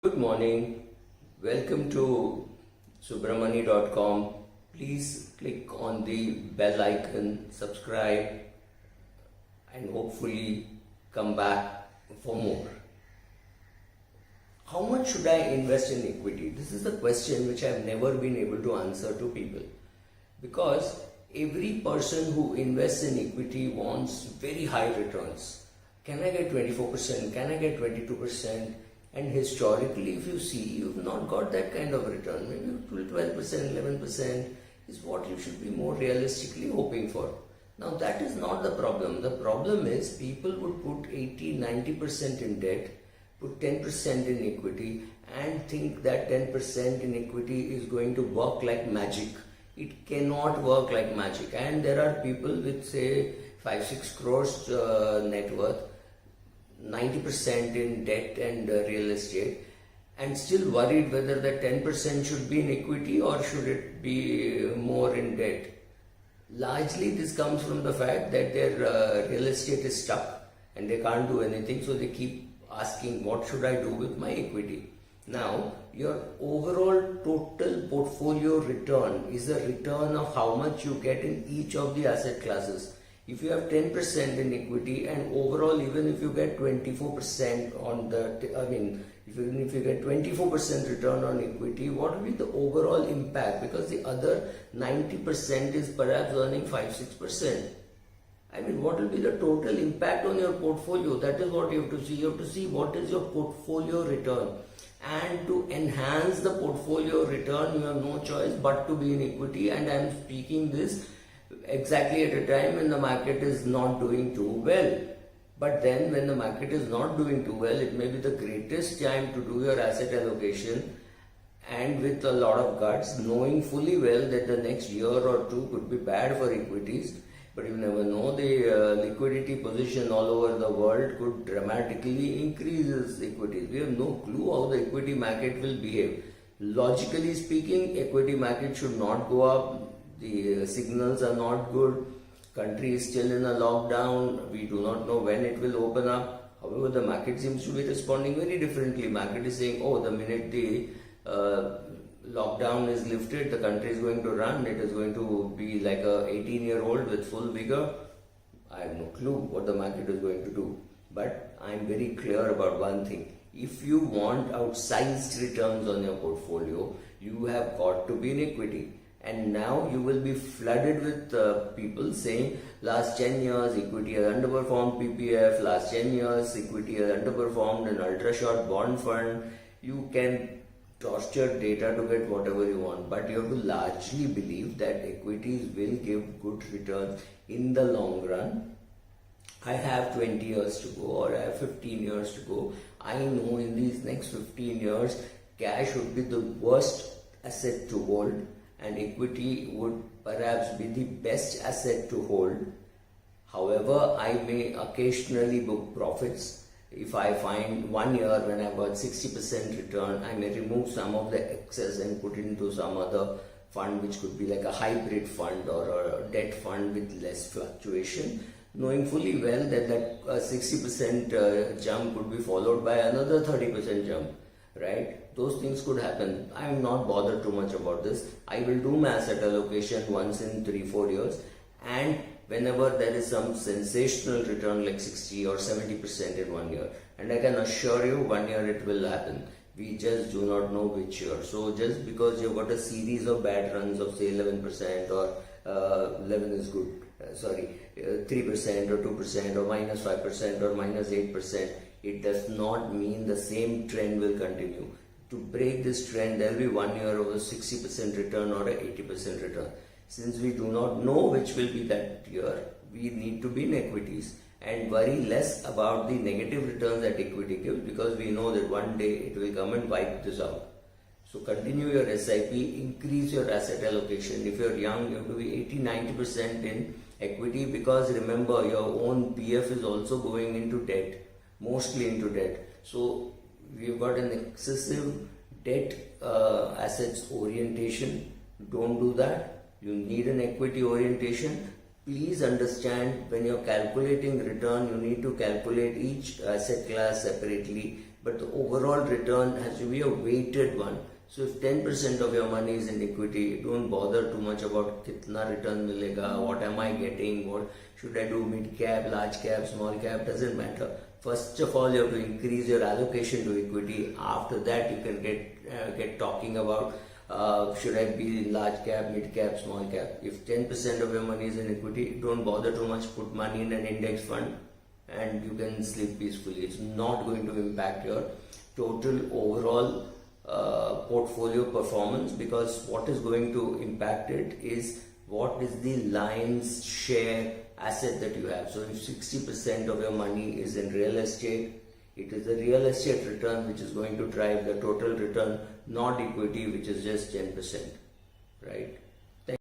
Good morning. Welcome to subramani.com. Please click on the bell icon, subscribe, and hopefully come back for more. How much should I invest in equity? This is the question which I have never been able to answer to people, because every person who invests in equity wants very high returns. Can I get 24%? Can I get 22%? And historically, if you see, you've not got that kind of return. Maybe 12%, 11% is what you should be more realistically hoping for. Now, that is not the problem. The problem is people would put 80, 90% in debt, put 10% in equity, and think that 10% in equity is going to work like magic. It cannot work like magic. And there are people with, say, 5-6 crores net worth, 90% in debt and real estate, and still worried whether the 10% should be in equity or should it be more in debt. Largely this comes from the fact that their real estate is stuck and they can't do anything, so they keep asking, what should I do with my equity? Now, your overall total portfolio return is a return of how much you get in each of the asset classes. If you have 10% in equity and overall, even if you get 24% on the, even if you get 24% return on equity, what will be the overall impact? Because the other 90% is perhaps earning 5-6%. What will be the total impact on your portfolio? That is what you have to see. You have to see what is your portfolio return. And to enhance the portfolio return, you have no choice but to be in equity. And I am speaking this exactly at a time when the market is not doing too well. But then when the market is not doing too well, it may be the greatest time to do your asset allocation, and with a lot of guts, knowing fully well that the next year or two could be bad for equities. But you never know, the liquidity position all over the world could dramatically increase its equities. We have no clue how the equity market will behave. Logically speaking, equity market should not go up. The signals are not good. Country is still in a lockdown. We do not know when it will open up. However, the market seems to be responding very differently. Market is saying, oh, the minute the lockdown is lifted, the country is going to run. It is going to be like a 18-year-old with full vigor. I have no clue what the market is going to do. But I am very clear about one thing. If you want outsized returns on your portfolio, you have got to be in equity. And now you will be flooded with people saying last 10 years equity has underperformed PPF, last 10 years equity has underperformed an ultra short bond fund. You can torture data to get whatever you want, but you have to largely believe that equities will give good returns in the long run. I have 20 years to go, or I have 15 years to go. I know in these next 15 years, cash would be the worst asset to hold, and equity would perhaps be the best asset to hold. However, I may occasionally book profits. If I find 1 year when I got 60% return, I may remove some of the excess and put it into some other fund, which could be like a hybrid fund or a debt fund with less fluctuation, knowing fully well that that 60% jump could be followed by another 30% jump. Right? Those things could happen. I am not bothered too much about this. I will do my asset allocation once in 3-4 years, and whenever there is some sensational return like 60 or 70% in 1 year, and I can assure you 1 year it will happen. We just do not know which year. So just because you've got a series of bad runs of say 11% or 11 is good, 3% or 2% or minus 5% or minus 8%, it does not mean the same trend will continue. To break this trend, there will be 1 year of a 60% return or a 80% return. Since we do not know which will be that year, we need to be in equities and worry less about the negative returns that equity gives, because we know that one day it will come and wipe this out. So continue your SIP, increase your asset allocation. If you're young, you have to be 80-90% in equity, because remember, your own PF is also going into debt, mostly into debt. So we've got an excessive debt assets orientation. Don't do that. You need an equity orientation. Please understand, when you're calculating return, you need to calculate each asset class separately. but the overall return has to be a weighted one. So if 10% of your money is in equity, don't bother too much about kitna return milega, what am I getting, what should I do, mid cap, large cap, small cap, doesn't matter. First of all, you have to increase your allocation to equity. After that, you can get talking about should I be in large cap, mid cap, small cap. If 10% of your money is in equity, don't bother too much. Put money in an index fund and you can sleep peacefully. It's not going to impact your total overall portfolio performance, because what is going to impact it is what is the lion's share asset that you have. So if 60% of your money is in real estate, it is the real estate return which is going to drive the total return, not equity, which is just 10%, right?